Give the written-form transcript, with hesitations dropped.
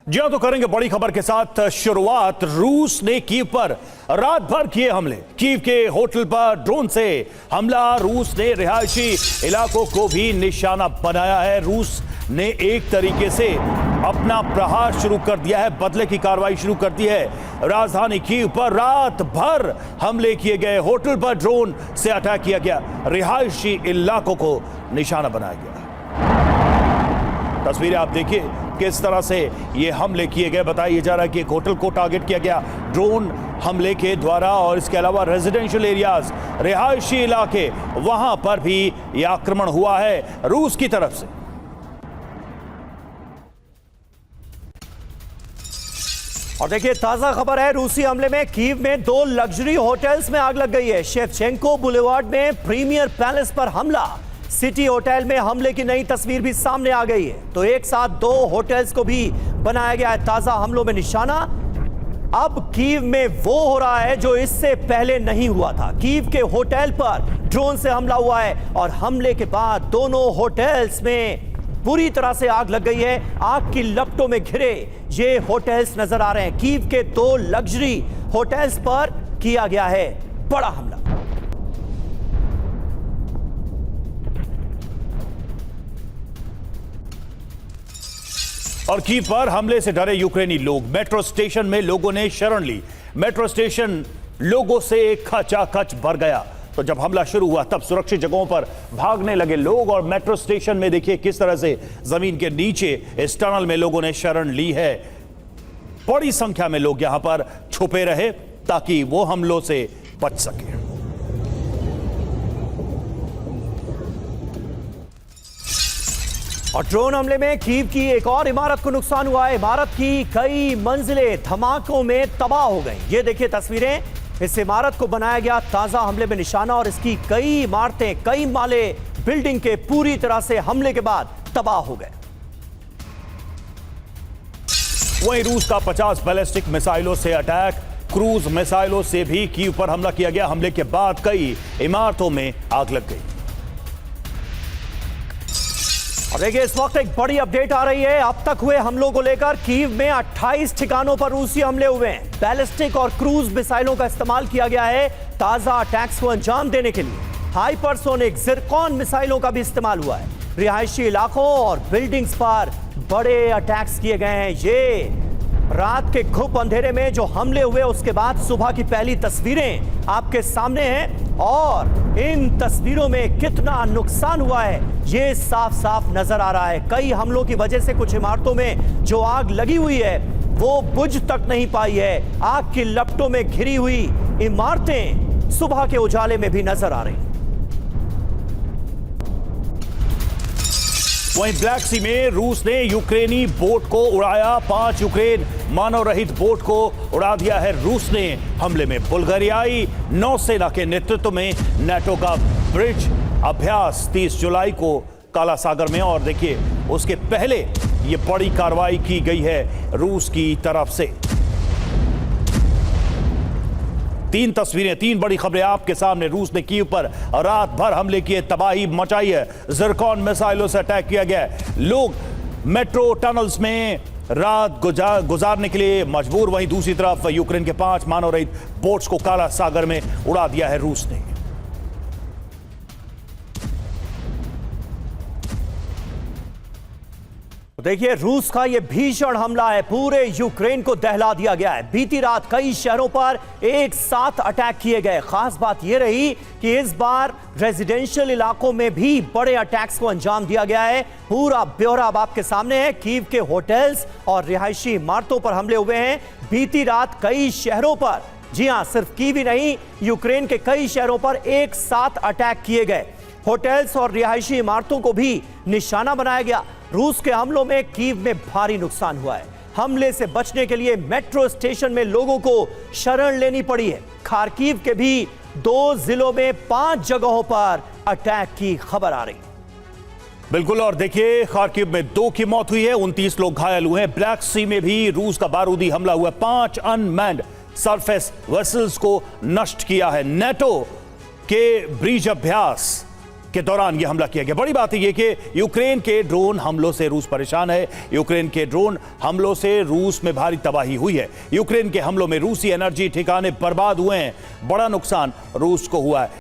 जी हां, तो करेंगे बड़ी खबर के साथ शुरुआत। रूस ने कीव पर रात भर किए हमले। कीव के होटल पर ड्रोन से हमला। रूस ने रिहायशी इलाकों को भी निशाना बनाया है। रूस ने एक तरीके से अपना प्रहार शुरू कर दिया है, बदले की कार्रवाई शुरू कर दी है। राजधानी कीव पर रात भर हमले किए गए। होटल पर ड्रोन से अटैक किया गया। रिहायशी इलाकों को निशाना बनाया गया। तस्वीरें आप देखिए किस तरह से ये हमले किए गए। बताया जा रहा है कि एक होटल को टारगेट किया गया ड्रोन हमले के द्वारा, और इसके अलावा रेजिडेंशियल एरियाज, रिहायशी इलाके, वहां पर भी यह आक्रमण हुआ है रूस की तरफ से। और देखिए ताजा खबर है, रूसी हमले में कीव में 2 लग्जरी होटल्स में आग लग गई है। शेवचेंको बुलेवार्ड में प्रीमियर पैलेस पर हमला। सिटी होटल में हमले की नई तस्वीर भी सामने आ गई है। तो एक साथ 2 होटल्स को भी बनाया गया है ताजा हमलों में निशाना। अब कीव में वो हो रहा है जो इससे पहले नहीं हुआ था। कीव के होटल पर ड्रोन से हमला हुआ है और हमले के बाद दोनों होटल्स में बुरी तरह से आग लग गई है। आग की लपटों में घिरे ये होटल्स नजर आ रहे हैं। कीव के 2 लग्जरी होटल्स पर किया गया है बड़ा हमला। और कीव पर हमले से डरे यूक्रेनी लोग। मेट्रो स्टेशन में लोगों ने शरण ली। मेट्रो स्टेशन लोगों से खचाखच भर गया। तो जब हमला शुरू हुआ तब सुरक्षित जगहों पर भागने लगे लोग। और मेट्रो स्टेशन में देखिए किस तरह से जमीन के नीचे इस टनल में लोगों ने शरण ली है। बड़ी संख्या में लोग यहां पर छुपे रहे ताकि वो हमलों से बच सके। और ड्रोन हमले में कीव की एक और इमारत को नुकसान हुआ है। इमारत की कई मंजिलें धमाकों में तबाह हो गई। ये देखिए तस्वीरें, इस इमारत को बनाया गया ताजा हमले में निशाना, और इसकी कई इमारतें, कई माले बिल्डिंग के पूरी तरह से हमले के बाद तबाह हो गए। वहीं रूस का 50 बैलिस्टिक मिसाइलों से अटैक। क्रूज मिसाइलों से भी कीव पर हमला किया गया। हमले के बाद कई इमारतों में आग लग गई। और देखिए इस वक्त एक बड़ी अपडेट आ रही है। अब तक हुए हमलों को लेकर कीव में 28 ठिकानों पर रूसी हमले हुए हैं। बैलिस्टिक और क्रूज मिसाइलों का इस्तेमाल किया गया है ताजा अटैक्स को अंजाम देने के लिए। हाइपरसोनिक जिरकॉन मिसाइलों का भी इस्तेमाल हुआ है। रिहायशी इलाकों और बिल्डिंग्स पर बड़े अटैक्स किए गए हैं। ये रात के घुप अंधेरे में जो हमले हुए उसके बाद सुबह की पहली तस्वीरें आपके सामने हैं। और इन तस्वीरों में कितना नुकसान हुआ है ये साफ साफ नजर आ रहा है। कई हमलों की वजह से कुछ इमारतों में जो आग लगी हुई है वो बुझ तक नहीं पाई है। आग की लपटों में घिरी हुई इमारतें सुबह के उजाले में भी नजर आ रही। वहीं ब्लैक सी में रूस ने यूक्रेनी बोट को उड़ाया। 5 यूक्रेन मानव रहित बोट को उड़ा दिया है रूस ने हमले में। बुल्गारियाई नौसेना के नेतृत्व में नाटो का ब्रिज अभ्यास 30 जुलाई को काला सागर में। और देखिए उसके पहले ये बड़ी कार्रवाई की गई है रूस की तरफ से। 3 तस्वीरें, 3 बड़ी खबरें आपके सामने। रूस ने कीव पर रात भर हमले किए, तबाही मचाई है। जिरकॉन मिसाइलों से अटैक किया गया है। लोग मेट्रो टनल्स में रात गुजारने के लिए मजबूर। वहीं दूसरी तरफ यूक्रेन के 5 मानव रहित बोट्स को काला सागर में उड़ा दिया है रूस ने। देखिए रूस का यह भीषण हमला है, पूरे यूक्रेन को दहला दिया गया है। बीती रात कई शहरों पर एक साथ अटैक किए गए। खास बात यह रही कि इस बार रेजिडेंशियल इलाकों में भी बड़े अटैक्स को अंजाम दिया गया है। पूरा ब्यौरा अब आपके सामने है। कीव के होटल्स और रिहायशी इमारतों पर हमले हुए हैं बीती रात कई शहरों पर। जी हां, सिर्फ कीव ही नहीं, यूक्रेन के कई शहरों पर एक साथ अटैक किए गए। होटल्स और रिहायशी इमारतों को भी निशाना बनाया गया। रूस के हमलों में कीव में भारी नुकसान हुआ है। हमले से बचने के लिए मेट्रो स्टेशन में लोगों को शरण लेनी पड़ी है। खार्किव के भी 2 जिलों में 5 जगहों पर अटैक की खबर आ रही। बिल्कुल, और देखिए खार्किव में 2 की मौत हुई है, 29 लोग घायल हुए हैं। ब्लैक सी में भी रूस का बारूदी हमला हुआ। 5 अनमैन्ड सरफेस वेसल्स को नष्ट किया है। नाटो के ब्रिज अभ्यास के दौरान यह हमला किया गया। बड़ी बात है ये कि यूक्रेन के ड्रोन हमलों से रूस परेशान है। यूक्रेन के ड्रोन हमलों से रूस में भारी तबाही हुई है। यूक्रेन के हमलों में रूसी एनर्जी ठिकाने बर्बाद हुए हैं। बड़ा नुकसान रूस को हुआ है।